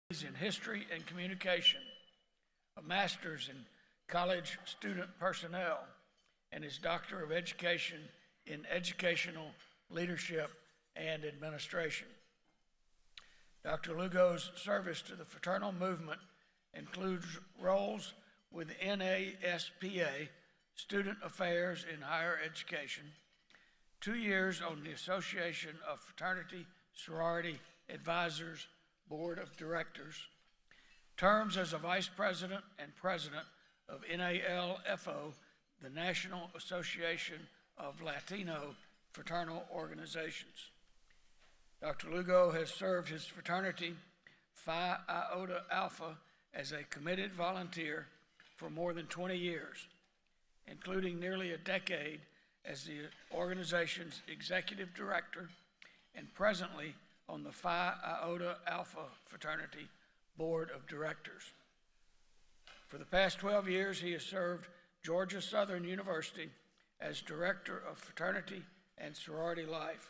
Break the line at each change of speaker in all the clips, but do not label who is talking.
in History and Communication, a master's in college student personnel, and his Doctor of Education in Educational Leadership and Administration. Dr. Lugo's service to the fraternal movement includes roles with NASPA, Student Affairs in Higher Education, 2 years on the Association of Fraternity Sorority Advisors Board of Directors, terms as a Vice President and President of NALFO, the National Association of Latino Fraternal Organizations. Dr. Lugo has served his fraternity, Phi Iota Alpha, as a committed volunteer for more than 20 years, including nearly a decade as the organization's executive director and presently on the Phi Iota Alpha Fraternity Board of Directors. For the past 12 years, he has served Georgia Southern University as Director of Fraternity and Sorority Life.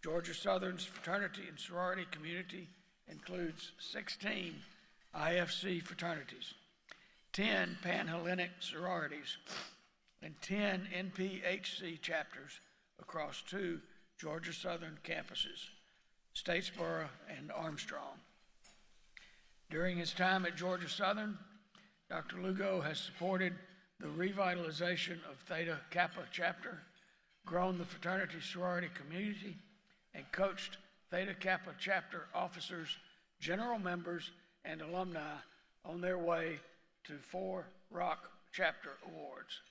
Georgia Southern's fraternity and sorority community includes 16 IFC fraternities, 10 Panhellenic sororities, and 10 NPHC chapters across 2 Georgia Southern campuses, Statesboro and Armstrong. During his time at Georgia Southern, Dr. Lugo has supported the revitalization of Theta Kappa chapter, grown the fraternity sorority community, and coached Theta Kappa chapter officers, general members, and alumni on their way to 4 Rock Chapter Awards.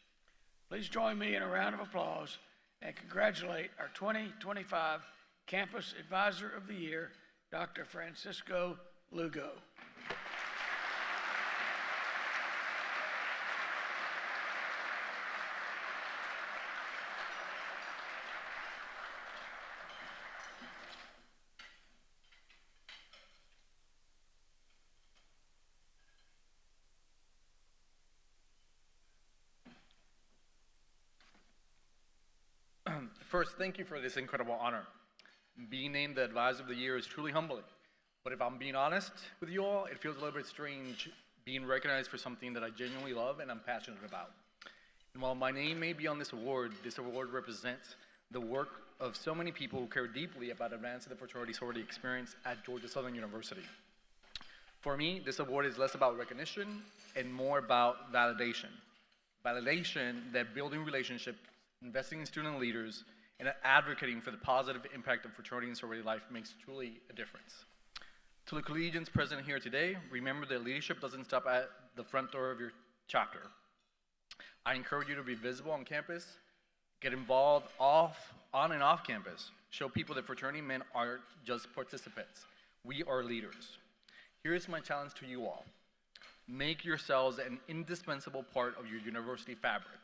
Please join me in a round of applause and congratulate our 2025 Campus Advisor of the Year, Dr. Francisco Lugo.
First, thank you for this incredible honor. Being named the Advisor of the Year is truly humbling. But if I'm being honest with you all, it feels a little bit strange being recognized for something that I genuinely love and I'm passionate about. And while my name may be on this award represents the work of so many people who care deeply about advancing the fraternity sorority experience at Georgia Southern University. For me, this award is less about recognition and more about validation. Validation that building relationships, investing in student leaders, and advocating for the positive impact of fraternity and sorority life makes truly a difference. To the collegians present here today, remember that leadership doesn't stop at the front door of your chapter. I encourage you to be visible on campus, get involved on and off campus, show people that fraternity men aren't just participants. We are leaders. Here's my challenge to you all. Make yourselves an indispensable part of your university fabric.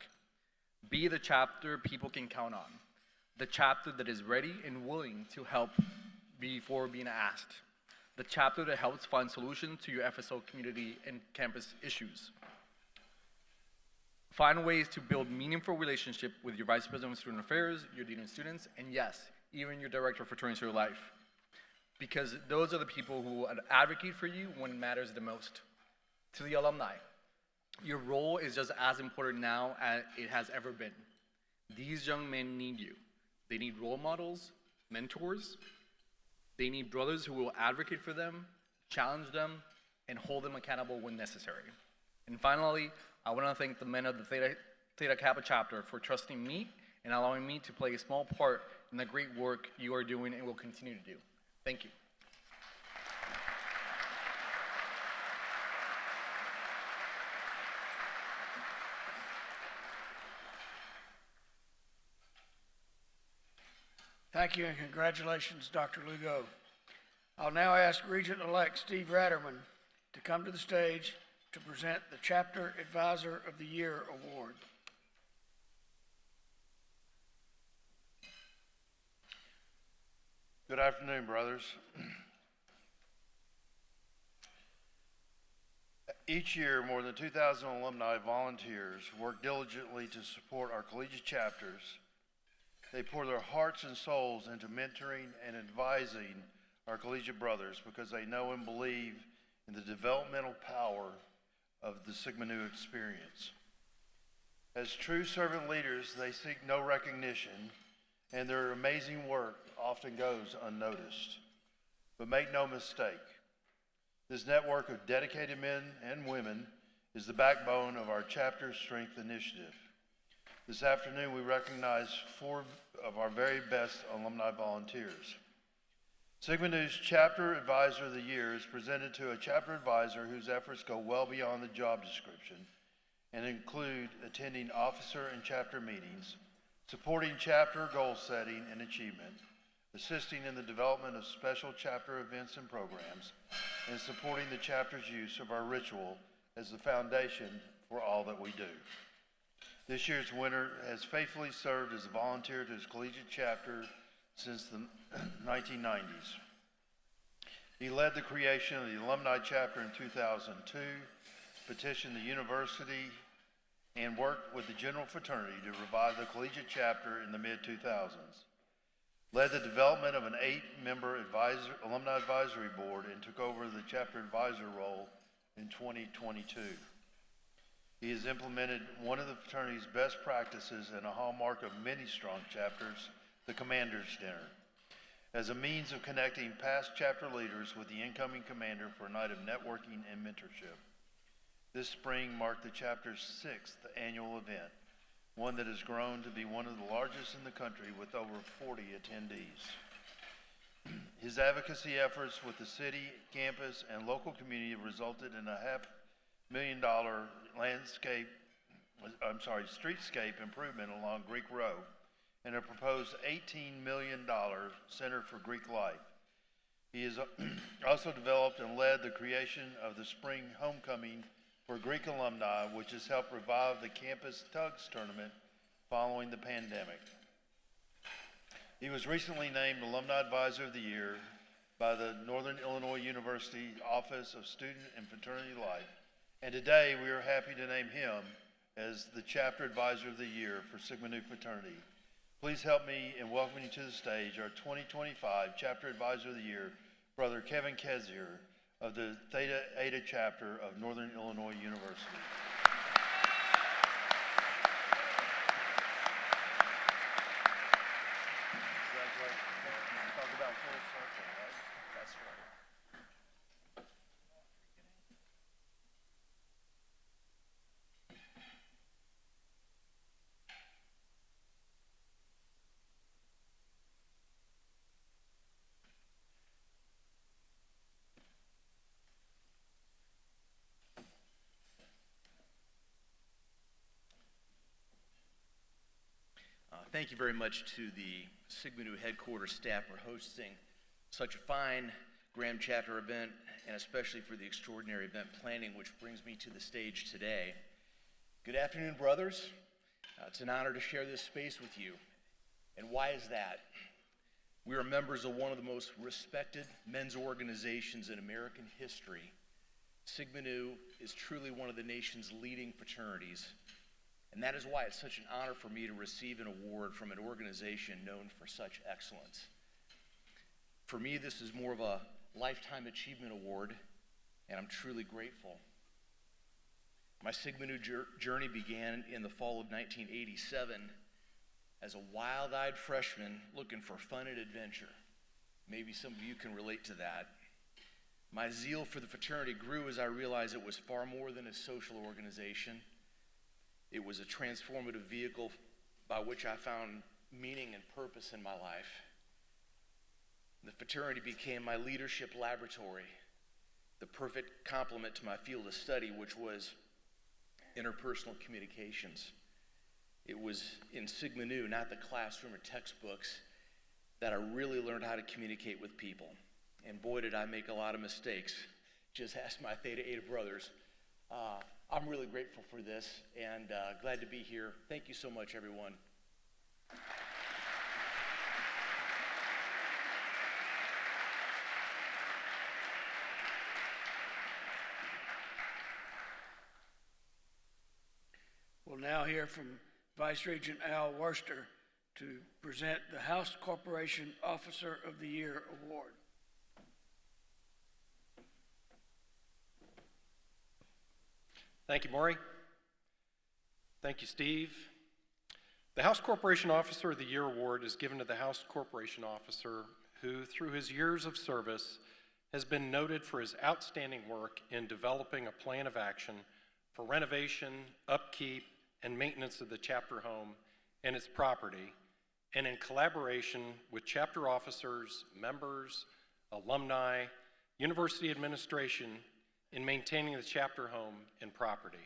Be the chapter people can count on. The chapter that is ready and willing to help before being asked. The chapter that helps find solutions to your FSO community and campus issues. Find ways to build meaningful relationship with your Vice President of Student Affairs, your Dean of Students, and yes, even your Director of Fraternity and Sorority Life. Because those are the people who advocate for you when it matters the most. To the alumni, your role is just as important now as it has ever been. These young men need you. They need role models, mentors. They need brothers who will advocate for them, challenge them, and hold them accountable when necessary. And finally, I want to thank the men of the Theta Kappa chapter for trusting me and allowing me to play a small part in the great work you are doing and will continue to do. Thank you.
Thank you and congratulations, Dr. Lugo. I'll now ask Regent-elect Steve Ratterman to come to the stage to present the Chapter Advisor of the Year Award.
Good afternoon, brothers. Each year, more than 2,000 alumni volunteers work diligently to support our collegiate chapters. They pour their hearts and souls into mentoring and advising our collegiate brothers because they know and believe and the developmental power of the Sigma Nu experience. As true servant leaders, they seek no recognition, and their amazing work often goes unnoticed. But make no mistake, this network of dedicated men and women is the backbone of our Chapter Strength Initiative. This afternoon, we recognize 4 of our very best alumni volunteers. Sigma Nu's Chapter Advisor of the Year is presented to a chapter advisor whose efforts go well beyond the job description and include attending officer and chapter meetings, supporting chapter goal setting and achievement, assisting in the development of special chapter events and programs, and supporting the chapter's use of our ritual as the foundation for all that we do. This year's winner has faithfully served as a volunteer to his collegiate chapter since the 1990s. He led the creation of the Alumni chapter in 2002, petitioned the university, and worked with the general fraternity to revive the collegiate chapter in the mid-2000s. Led the development of an 8-member alumni advisory board and took over the chapter advisor role in 2022. He has implemented one of the fraternity's best practices and a hallmark of many strong chapters, the Commander's Dinner, as a means of connecting past chapter leaders with the incoming commander for a night of networking and mentorship. This spring marked the chapter's 6th annual event, one that has grown to be one of the largest in the country with over 40 attendees. His advocacy efforts with the city, campus, and local community have resulted in a $500,000 streetscape improvement along Greek Row and a proposed $18 million Center for Greek Life. He has also developed and led the creation of the Spring Homecoming for Greek alumni, which has helped revive the campus tugs tournament following the pandemic. He was recently named Alumni Advisor of the Year by the Northern Illinois University Office of Student and Fraternity Life, and today we are happy to name him as the Chapter Advisor of the Year for Sigma Nu Fraternity. Please help me in welcoming to the stage our 2025 Chapter Advisor of the Year, Brother Kevin Kezier of the Theta Eta Chapter of Northern Illinois University. Talk about full circle, right? That's right.
Thank you very much to the Sigma Nu headquarters staff for hosting such a fine Graham Chapter event, and especially for the extraordinary event planning, which brings me to the stage today. Good afternoon, brothers. It's an honor to share this space with you. And why is that? We are members of one of the most respected men's organizations in American history. Sigma Nu is truly one of the nation's leading fraternities. And that is why it's such an honor for me to receive an award from an organization known for such excellence. For me, this is more of a Lifetime Achievement Award, and I'm truly grateful. My Sigma Nu journey began in the fall of 1987 as a wild-eyed freshman looking for fun and adventure. Maybe some of you can relate to that. My zeal for the fraternity grew as I realized it was far more than a social organization. It was a transformative vehicle by which I found meaning and purpose in my life. The fraternity became my leadership laboratory, the perfect complement to my field of study, which was interpersonal communications. It was in Sigma Nu, not the classroom or textbooks, that I really learned how to communicate with people. And boy, did I make a lot of mistakes. Just ask my Theta Eta brothers. I'm really grateful for this and glad to be here. Thank you so much, everyone.
We'll now hear from Vice Regent Al Worster to present the House Corporation Officer of the Year Award.
Thank you, Maury. Thank you, Steve. The House Corporation Officer of the Year Award is given to the House Corporation Officer who, through his years of service, has been noted for his outstanding work in developing a plan of action for renovation, upkeep, and maintenance of the chapter home and its property, and in collaboration with chapter officers, members, alumni, university administration in maintaining the chapter home and property.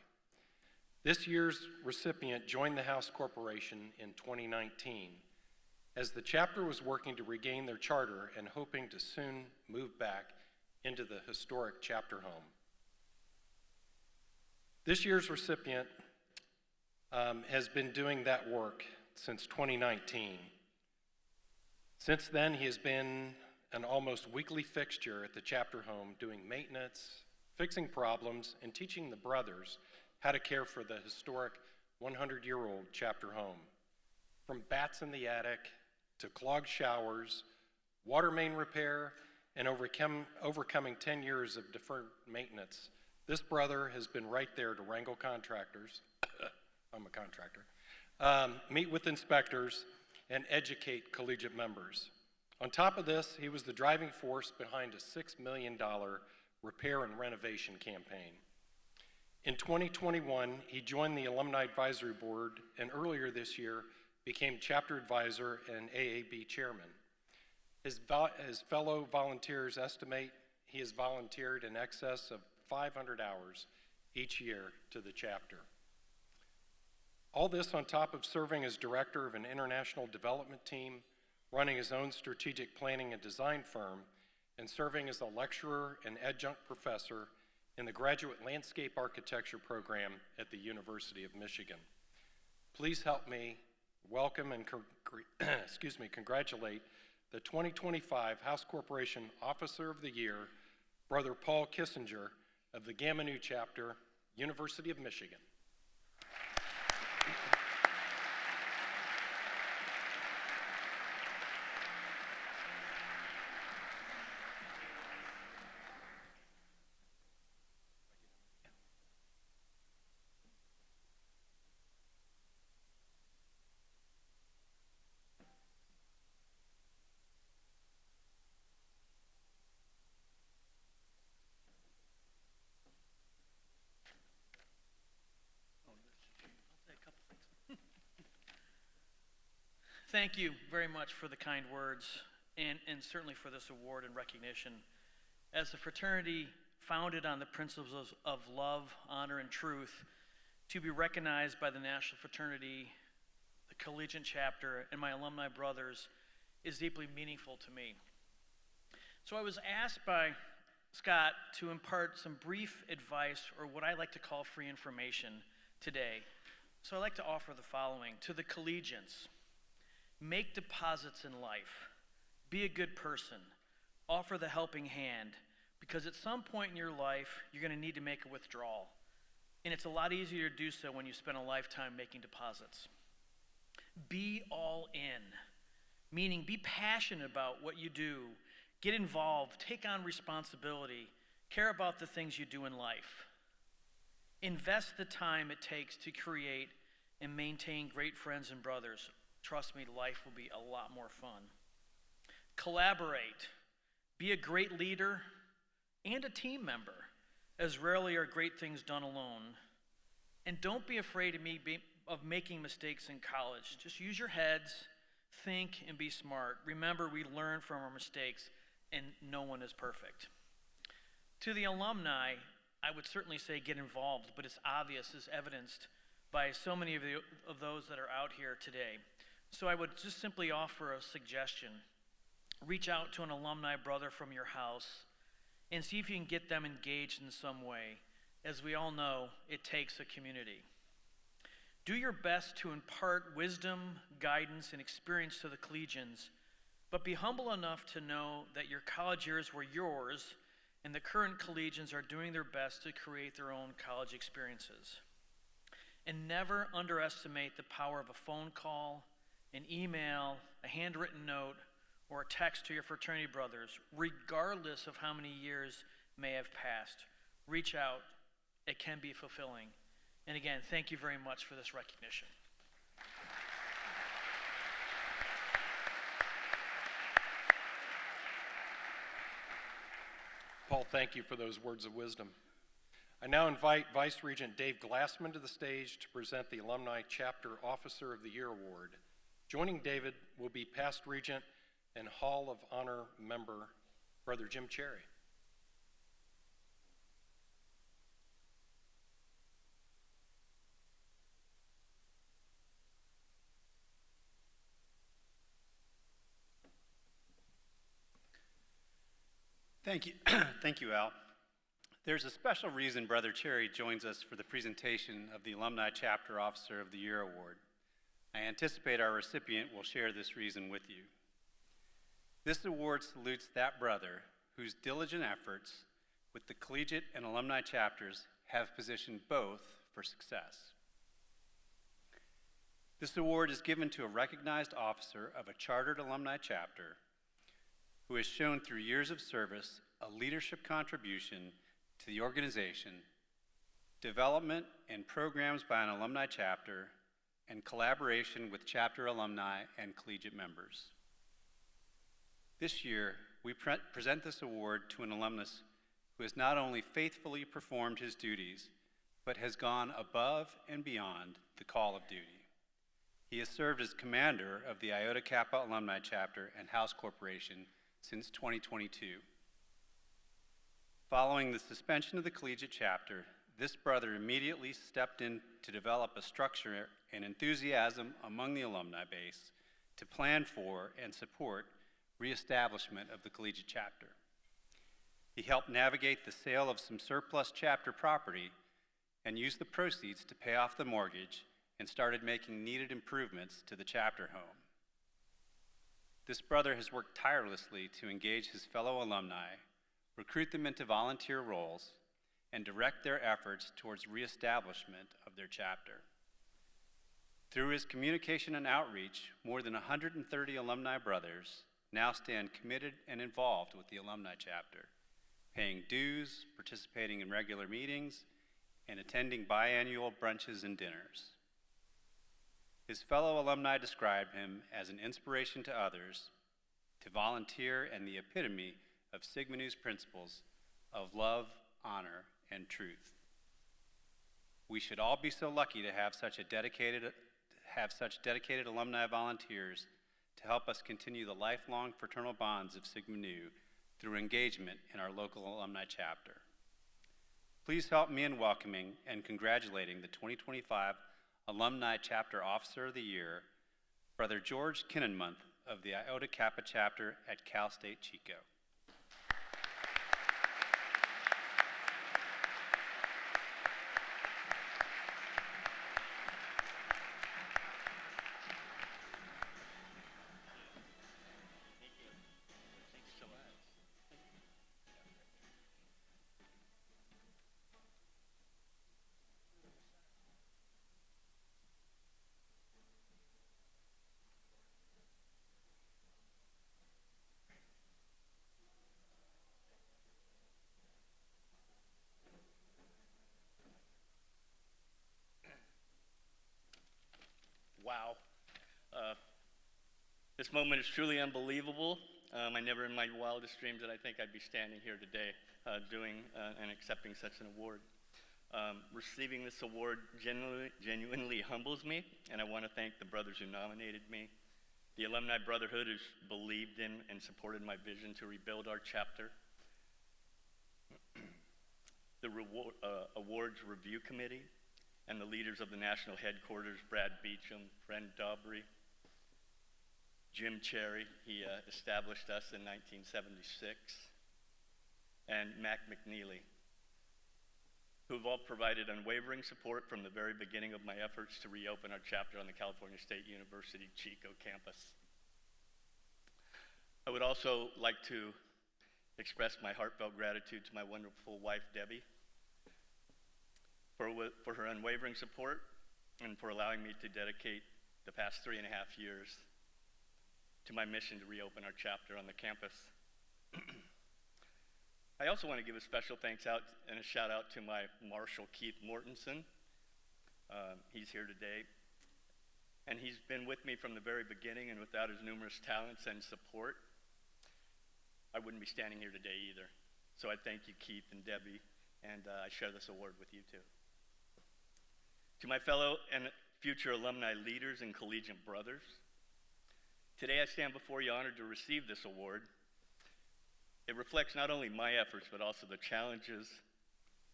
This year's recipient joined the House Corporation in 2019 as the chapter was working to regain their charter and hoping to soon move back into the historic chapter home. This year's recipient has been doing that work since 2019. Since then, he has been an almost weekly fixture at the chapter home, doing maintenance, fixing problems, and teaching the brothers how to care for the historic 100-year-old chapter home. From bats in the attic to clogged showers, water main repair, and overcoming 10 years of deferred maintenance, this brother has been right there to wrangle contractors, I'm a contractor, meet with inspectors, and educate collegiate members. On top of this, he was the driving force behind a $6 million repair and renovation campaign. In 2021, he joined the Alumni Advisory Board and earlier this year became chapter advisor and AAB chairman. His fellow volunteers estimate he has volunteered in excess of 500 hours each year to the chapter. All this on top of serving as director of an international development team, running his own strategic planning and design firm, and serving as a lecturer and adjunct professor in the graduate landscape architecture program at the University of Michigan. Please help me welcome and congratulate the 2025 House Corporation Officer of the Year, Brother Paul Kissinger of the Gamma Nu chapter, University of Michigan.
Thank you very much for the kind words and certainly for this award and recognition. As a fraternity founded on the principles of love, honor, and truth, to be recognized by the National Fraternity, the collegiate chapter, and my alumni brothers is deeply meaningful to me. So I was asked by Scott to impart some brief advice, or what I like to call free information, today. So I'd like to offer the following to the collegians. Make deposits in life. Be a good person. Offer the helping hand, because at some point in your life, you're going to need to make a withdrawal. And it's a lot easier to do so when you spend a lifetime making deposits. Be all in, meaning be passionate about what you do. Get involved. Take on responsibility. Care about the things you do in life. Invest the time it takes to create and maintain great friends and brothers. Trust me, life will be a lot more fun. Collaborate. Be a great leader and a team member, as rarely are great things done alone. And don't be afraid of making mistakes in college. Just use your heads, think, and be smart. Remember, we learn from our mistakes, and no one is perfect. To the alumni, I would certainly say get involved, but it's obvious, as evidenced by so many of those that are out here today. So I would just simply offer a suggestion. Reach out to an alumni brother from your house and see if you can get them engaged in some way. As we all know, it takes a community. Do your best to impart wisdom, guidance, and experience to the collegians, but be humble enough to know that your college years were yours and the current collegians are doing their best to create their own college experiences. And never underestimate the power of a phone call, an email, a handwritten note, or a text to your fraternity brothers, regardless of how many years may have passed. Reach out it can be fulfilling. And again, thank you very much for this recognition.
Paul, thank you for those words of wisdom. I now invite Vice Regent Dave Glassman to the stage to present the Alumni Chapter Officer of the Year Award. Joining David will be past Regent and Hall of Honor member, Brother Jim Cherry.
Thank you. Thank you, Al. There's a special reason Brother Cherry joins us for the presentation of the Alumni Chapter Officer of the Year Award. I anticipate our recipient will share this reason with you. This award salutes that brother whose diligent efforts with the collegiate and alumni chapters have positioned both for success. This award is given to a recognized officer of a chartered alumni chapter who has shown through years of service a leadership contribution to the organization, development and programs by an alumni chapter, and collaboration with chapter alumni and collegiate members. This year, we present this award to an alumnus who has not only faithfully performed his duties, but has gone above and beyond the call of duty. He has served as commander of the Iota Kappa Alumni Chapter and House Corporation since 2022. Following the suspension of the collegiate chapter, this brother immediately stepped in to develop a structure and enthusiasm among the alumni base to plan for and support reestablishment of the collegiate chapter. He helped navigate the sale of some surplus chapter property and used the proceeds to pay off the mortgage and started making needed improvements to the chapter home. This brother has worked tirelessly to engage his fellow alumni, recruit them into volunteer roles, and direct their efforts towards reestablishment of their chapter. Through his communication and outreach, more than 130 alumni brothers now stand committed and involved with the alumni chapter, paying dues, participating in regular meetings, and attending biannual brunches and dinners. His fellow alumni describe him as an inspiration to others, to volunteer, and the epitome of Sigma Nu's principles of love, honor, and truth. We should all be so lucky to have such dedicated alumni volunteers to help us continue the lifelong fraternal bonds of Sigma Nu through engagement in our local alumni chapter. Please help me in welcoming and congratulating the 2025 Alumni Chapter Officer of the Year, Brother George Kinnenmonth of the Iota Kappa Chapter at Cal State Chico.
Wow. This moment is truly unbelievable. I never in my wildest dreams did I think I'd be standing here today doing and accepting such an award. Receiving this award genuinely humbles me, and I want to thank the brothers who nominated me, the Alumni Brotherhood who's believed in and supported my vision to rebuild our chapter, the Awards Review Committee, and the leaders of the national headquarters, Brad Beecham, Fred Daubry, Jim Cherry, he established us in 1976, and Mac McNeely, who've all provided unwavering support from the very beginning of my efforts to reopen our chapter on the California State University Chico campus. I would also like to express my heartfelt gratitude to my wonderful wife, Debbie, for her unwavering support and for allowing me to dedicate the past 3.5 years to my mission to reopen our chapter on the campus. I also want to give a special thanks out and a shout out to my Marshal Keith Mortensen. He's here today. And he's been with me from the very beginning, and without his numerous talents and support, I wouldn't be standing here today either. So I thank you, Keith and Debbie, and I share this award with you too. To my fellow and future alumni leaders and collegiate brothers, today I stand before you honored to receive this award. It reflects not only my efforts, but also the challenges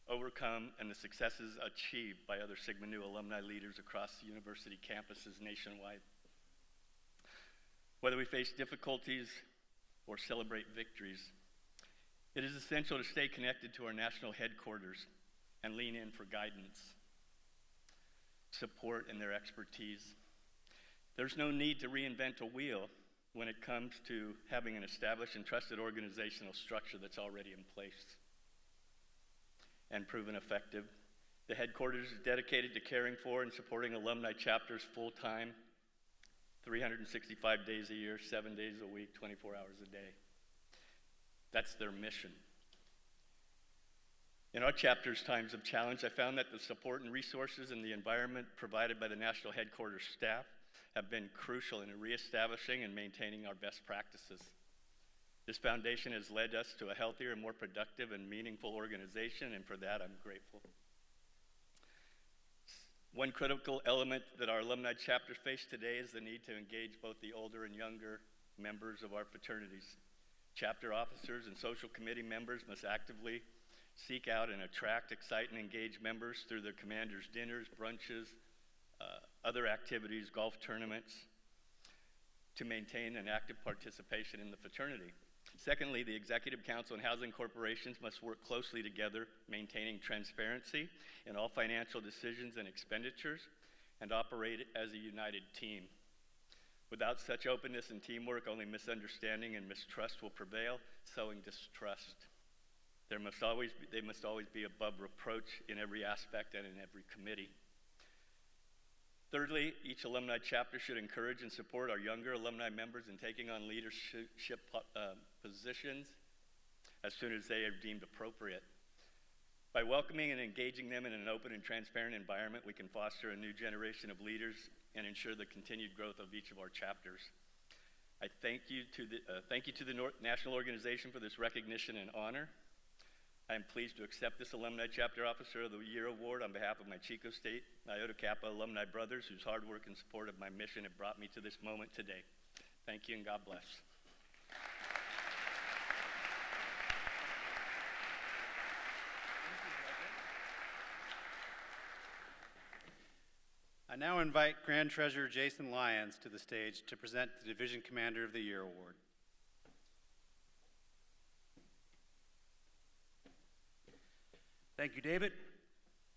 overcome and the successes achieved by other Sigma Nu alumni leaders across the university campuses nationwide. Whether we face difficulties or celebrate victories, it is essential to stay connected to our national headquarters and lean in for guidance, support, and their expertise. There's no need to reinvent a wheel when it comes to having an established and trusted organizational structure that's already in place and proven effective. The headquarters is dedicated to caring for and supporting alumni chapters full-time, 365 days a year, 7 days a week, 24 hours a day. That's their mission. In our chapter's times of challenge, I found that the support and resources and the environment provided by the national headquarters staff have been crucial in reestablishing and maintaining our best practices. This foundation has led us to a healthier and more productive and meaningful organization, and for that I'm grateful. One critical element that our alumni chapters face today is the need to engage both the older and younger members of our fraternities. Chapter officers and social committee members must actively seek out and attract, excite, and engage members through their commanders' dinners, brunches, other activities, golf tournaments, to maintain an active participation in the fraternity. Secondly, the Executive Council and housing corporations must work closely together, maintaining transparency in all financial decisions and expenditures, and operate as a united team. Without such openness and teamwork, only misunderstanding and mistrust will prevail, sowing distrust. They must always be above reproach in every aspect and in every committee. Thirdly, each alumni chapter should encourage and support our younger alumni members in taking on leadership positions as soon as they are deemed appropriate. By welcoming and engaging them in an open and transparent environment, we can foster a new generation of leaders and ensure the continued growth of each of our chapters. I thank you to the National Organization for this recognition and honor. I am pleased to accept this Alumni Chapter Officer of the Year Award on behalf of my Chico State Iota Kappa alumni brothers whose hard work and support of my mission have brought me to this moment today. Thank you and God bless.
I now invite Grand Treasurer Jason Lyons to the stage to present the Division Commander of the Year Award.
Thank you, David.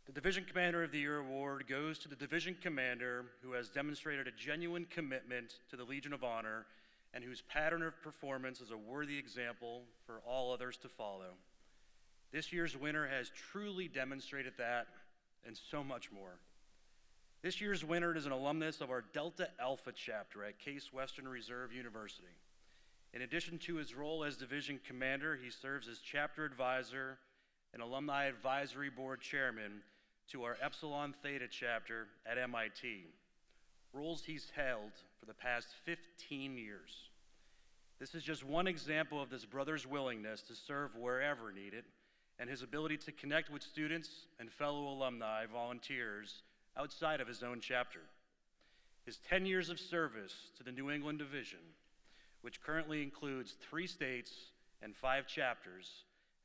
The Division Commander of the Year Award goes to the Division Commander who has demonstrated a genuine commitment to the Legion of Honor and whose pattern of performance is a worthy example for all others to follow. This year's winner has truly demonstrated that and so much more. This year's winner is an alumnus of our Delta Alpha chapter at Case Western Reserve University. In addition to his role as Division Commander, he serves as chapter advisor and Alumni Advisory Board Chairman to our Epsilon Theta chapter at MIT, roles he's held for the past 15 years. This is just one example of this brother's willingness to serve wherever needed and his ability to connect with students and fellow alumni volunteers outside of his own chapter. His 10 years of service to the New England Division, which currently includes 3 states and 5 chapters,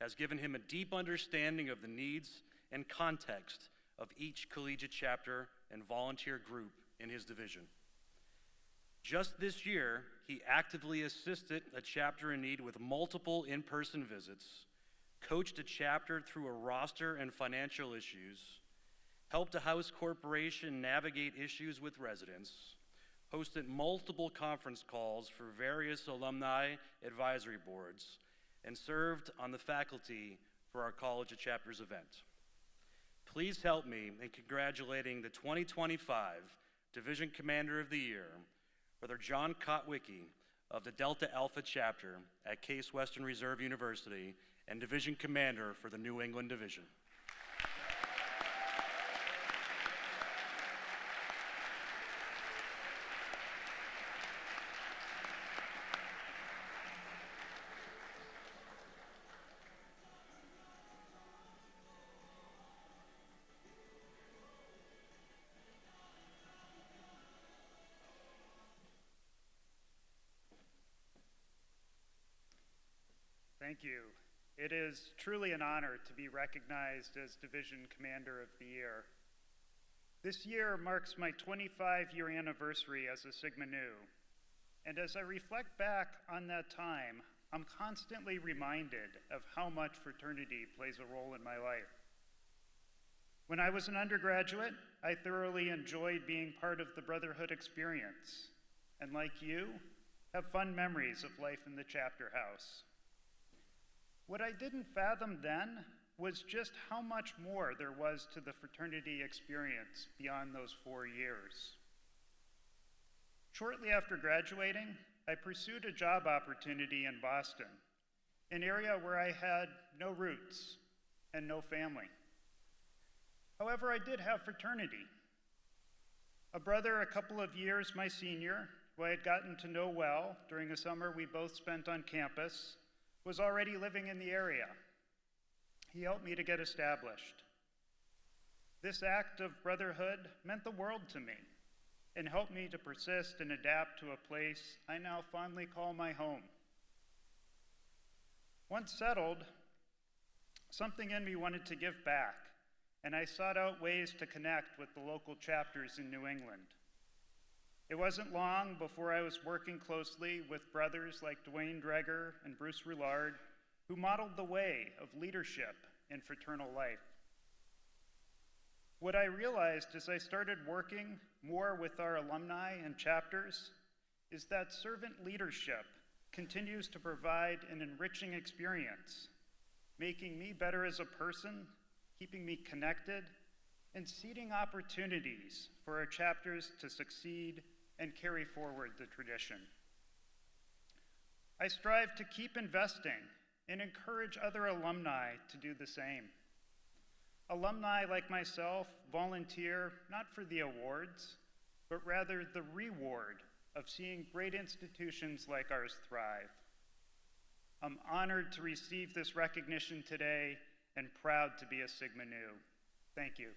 has given him a deep understanding of the needs and context of each collegiate chapter and volunteer group in his division. Just this year, he actively assisted a chapter in need with multiple in-person visits, coached a chapter through a roster and financial issues, helped a house corporation navigate issues with residents, hosted multiple conference calls for various alumni advisory boards, and served on the faculty for our College of Chapters event. Please help me in congratulating the 2025 Division Commander of the Year, Brother John Kotwicki of the Delta Alpha chapter at Case Western Reserve University and Division Commander for the New England Division.
Thank you. It is truly an honor to be recognized as Division Commander of the Year. This year marks my 25-year anniversary as a Sigma Nu, and as I reflect back on that time, I'm constantly reminded of how much fraternity plays a role in my life. When I was an undergraduate, I thoroughly enjoyed being part of the Brotherhood experience, and like you, have fond memories of life in the chapter house. What I didn't fathom then was just how much more there was to the fraternity experience beyond those 4 years. Shortly after graduating, I pursued a job opportunity in Boston, an area where I had no roots and no family. However, I did have fraternity. A brother a couple of years my senior, who I had gotten to know well during a summer we both spent on campus, was already living in the area. He helped me to get established. This act of brotherhood meant the world to me and helped me to persist and adapt to a place I now fondly call my home. Once settled, something in me wanted to give back, and I sought out ways to connect with the local chapters in New England. It wasn't long before I was working closely with brothers like Dwayne Dreger and Bruce Roulard, who modeled the way of leadership in fraternal life. What I realized as I started working more with our alumni and chapters is that servant leadership continues to provide an enriching experience, making me better as a person, keeping me connected, and seeding opportunities for our chapters to succeed and carry forward the tradition. I strive to keep investing and encourage other alumni to do the same. Alumni like myself volunteer not for the awards, but rather the reward of seeing great institutions like ours thrive. I'm honored to receive this recognition today and proud to be a Sigma Nu. Thank you.